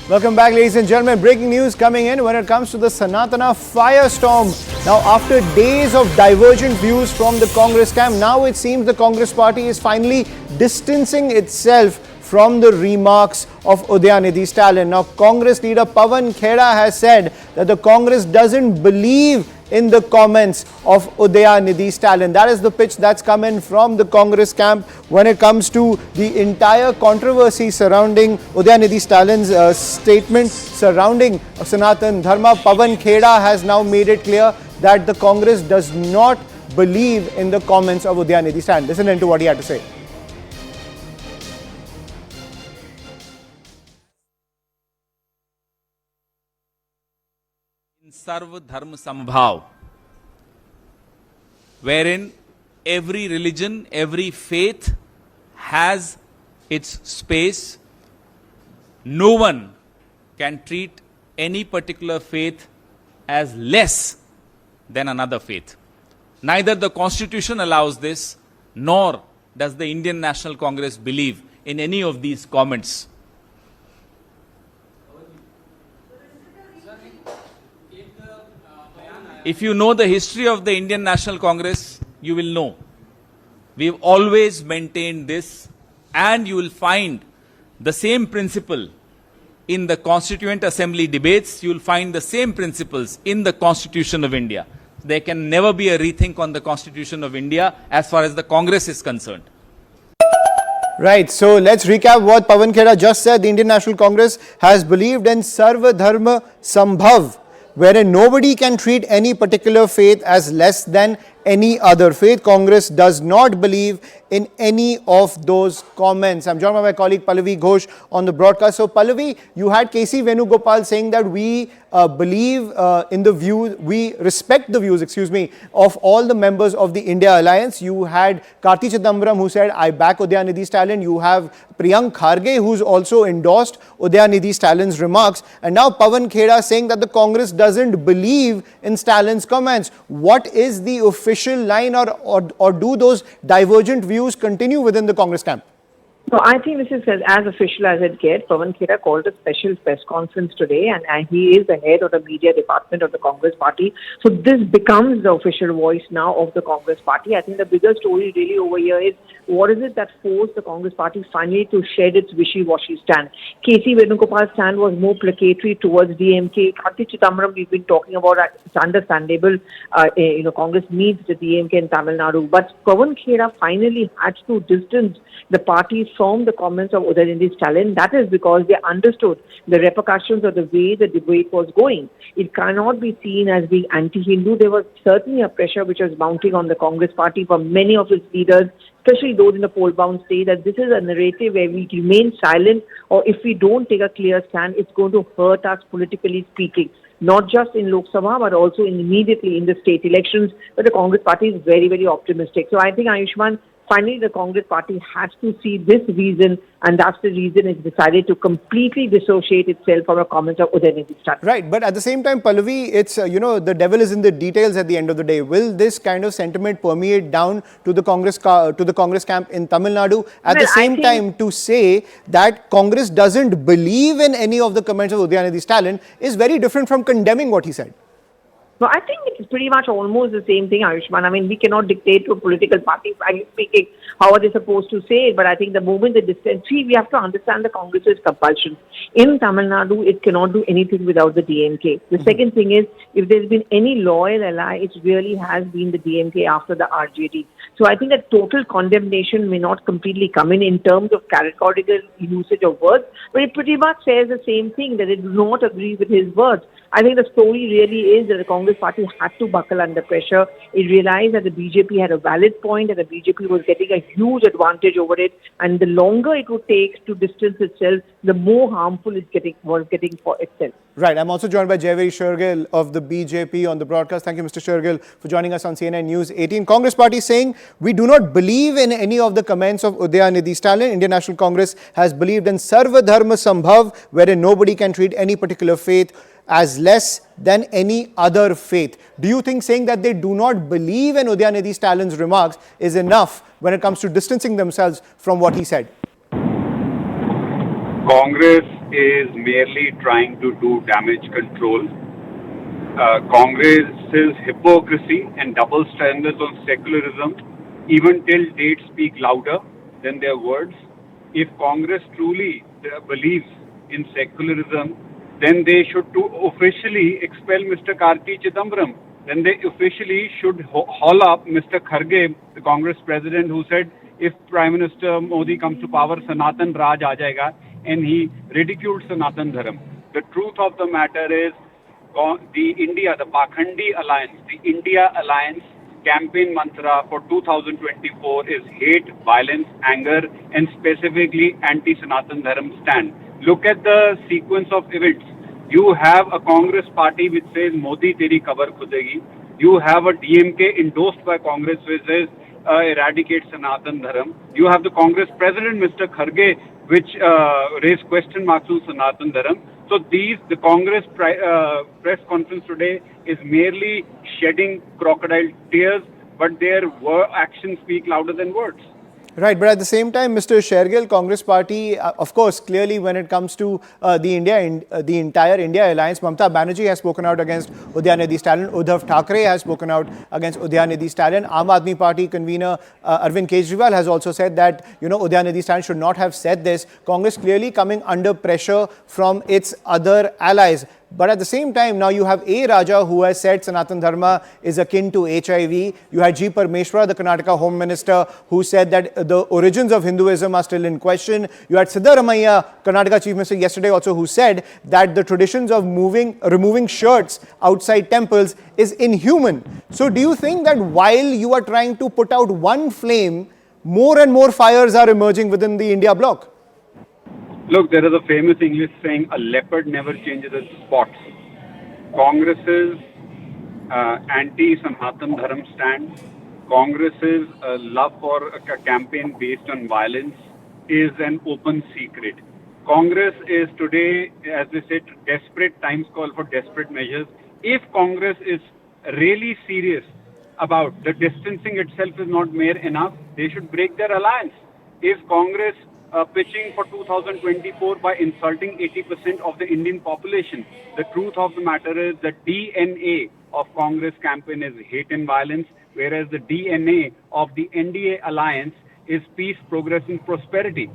Welcome back, ladies and gentlemen. Breaking news coming in when it comes to the Sanatana firestorm. Now, after days of divergent views from the Congress camp, now it seems the Congress party is finally distancing itself from the remarks of Udhaynidhi Stalin. Now, Congress leader Pawan Khera has said that the Congress doesn't believe in the comments of Udhaynidhi Stalin. That is the pitch that's come in from the Congress camp when it comes to the entire controversy surrounding Udhaynidhi Stalin's statement surrounding Sanatan Dharma. Pawan Khera has now made it clear that the Congress does not believe in the comments of Udhaynidhi Stalin. Listen into what he had to say. Sarva Dharma Sambhav, wherein every religion, every faith has its space. No one can treat any particular faith as less than another faith. Neither the Constitution allows this, nor does the Indian National Congress believe in any of these comments. If you know the history of the Indian National Congress, you will know. We've always maintained this, and you will find the same principle in the Constituent Assembly debates. You will find the same principles in the Constitution of India. There can never be a rethink on the Constitution of India as far as the Congress is concerned. Right, so let's recap what Pawan Khera just said. The Indian National Congress has believed in Sarva Dharma Sambhav, wherein nobody can treat any particular faith as less than any other faith. Congress does not believe in any of those comments. I'm joined by my colleague Pallavi Ghosh on the broadcast. So Pallavi, you had KC Venugopal saying that we believe in the view, we respect the views, of all the members of the India Alliance. You had Karti Chidambaram who said, I back Udhaynidhi Stalin. You have Priyank Kharge who's also endorsed Udhaynidhi Stalin's remarks. And now Pawan Khera saying that the Congress doesn't believe in Stalin's comments. What is the official line, or do those divergent views continue within the Congress camp? So I think this is as official as it gets. Pawan Khera called a special press conference today, and he is the head of the media department of the Congress party. So this becomes the official voice now of the Congress party. I think the bigger story really over here is what is it that forced the Congress party finally to shed its wishy-washy stand. KC Venugopal's stand was more placatory towards DMK. Karti Chidambaram, we've been talking about, it's understandable. Congress needs the DMK in Tamil Nadu. But Pawan Khera finally had to distance the party from the comments of Udhaynidhi Stalin. That is because they understood the repercussions of the way the debate was going. It cannot be seen as being anti-Hindu. There was certainly a pressure which was mounting on the Congress party from many of its leaders, especially those in the poll-bound state, that this is a narrative where we remain silent, or if we don't take a clear stand, it's going to hurt us politically speaking. Not just in Lok Sabha, but also immediately in the state elections, where the Congress party is very, very optimistic. So I think, Ayushman, finally the Congress party has to see this reason, and that's the reason it's decided to completely dissociate itself from the comments of Udhaynidhi Stalin. Right, but at the same time, Pallavi, it's, the devil is in the details at the end of the day. Will this kind of sentiment permeate down to the Congress camp in Tamil Nadu? At the same time, to say that Congress doesn't believe in any of the comments of Udhaynidhi Stalin is very different from condemning what he said. No, I think it's pretty much almost the same thing, Ayushman. I mean, we cannot dictate to a political party, frankly speaking, how are they supposed to say it. But I think the moment they distance, we have to understand the Congress's compulsion. In Tamil Nadu, it cannot do anything without the DMK. The second thing is, if there's been any loyal ally, it really has been the DMK after the RJD. So I think that total condemnation may not completely come in terms of categorical usage of words, but it pretty much says the same thing, that it does not agree with his words. I think the story really is that the Congress party had to buckle under pressure. It realized that the BJP had a valid point, and the BJP was getting a huge advantage over it. And the longer it would take to distance itself, the more harmful it was getting for itself. Right. I'm also joined by Jaiveer Shergill of the BJP on the broadcast. Thank you, Mr. Shergill, for joining us on CNN News 18. Congress party saying, we do not believe in any of the comments of Udhaynidhi Stalin. Indian National Congress has believed in Sarva Dharma Sambhav, wherein nobody can treat any particular faith as less than any other faith. Do you think saying that they do not believe in Udhaynidhi Stalin's remarks is enough when it comes to distancing themselves from what he said? Congress is merely trying to do damage control. Congress's hypocrisy and double standards on secularism, even till date, speak louder than their words. If Congress truly believes in secularism, then they should officially expel Mr. Karti Chidambaram. Then they officially should haul up Mr. Kharge, the Congress president, who said if Prime Minister Modi comes to power, Sanatan Raj aa jayega, and he ridiculed Sanatan Dharma. The truth of the matter is, the Pakhandi Alliance, the India Alliance campaign mantra for 2024 is hate, violence, anger, and specifically anti-Sanatan Dharma stand. Look at the sequence of events. You have a Congress party which says Modi teri kabar khudegi. You have a DMK endorsed by Congress which says eradicate Sanatan Dharma. You have the Congress president, Mr. Kharge, which raised question marks on Sanatan Dharma. So the Congress press conference today is merely shedding crocodile tears, but their actions speak louder than words. Right, but at the same time, Mr. Shergill, Congress Party, of course, clearly when it comes to the entire India alliance, Mamata Banerjee has spoken out against Udhaynidhi Stalin, Uddhav Thackeray has spoken out against Udhaynidhi Stalin, Aam Aadmi Party convener Arvind Kejriwal has also said that, Udhaynidhi Stalin should not have said this. Congress clearly coming under pressure from its other allies. But at the same time, now you have A. Raja, who has said Sanatan Dharma is akin to HIV. You had G. Parmeshwara, the Karnataka Home Minister, who said that the origins of Hinduism are still in question. You had Siddaramaiah, Karnataka Chief Minister, yesterday also, who said that the traditions of removing shirts outside temples is inhuman. So do you think that while you are trying to put out one flame, more and more fires are emerging within the India bloc? Look, there is a famous English saying, a leopard never changes its spots. Congress's anti-Sanatan Dharma stand, Congress's love for a campaign based on violence is an open secret. Congress is today, as they said, desperate times call for desperate measures. If Congress is really serious about the distancing itself is not mere enough, they should break their alliance. If Congress pitching for 2024 by insulting 80% of the Indian population. The truth of the matter is the DNA of Congress campaign is hate and violence, whereas the DNA of the NDA alliance is peace, progress and prosperity.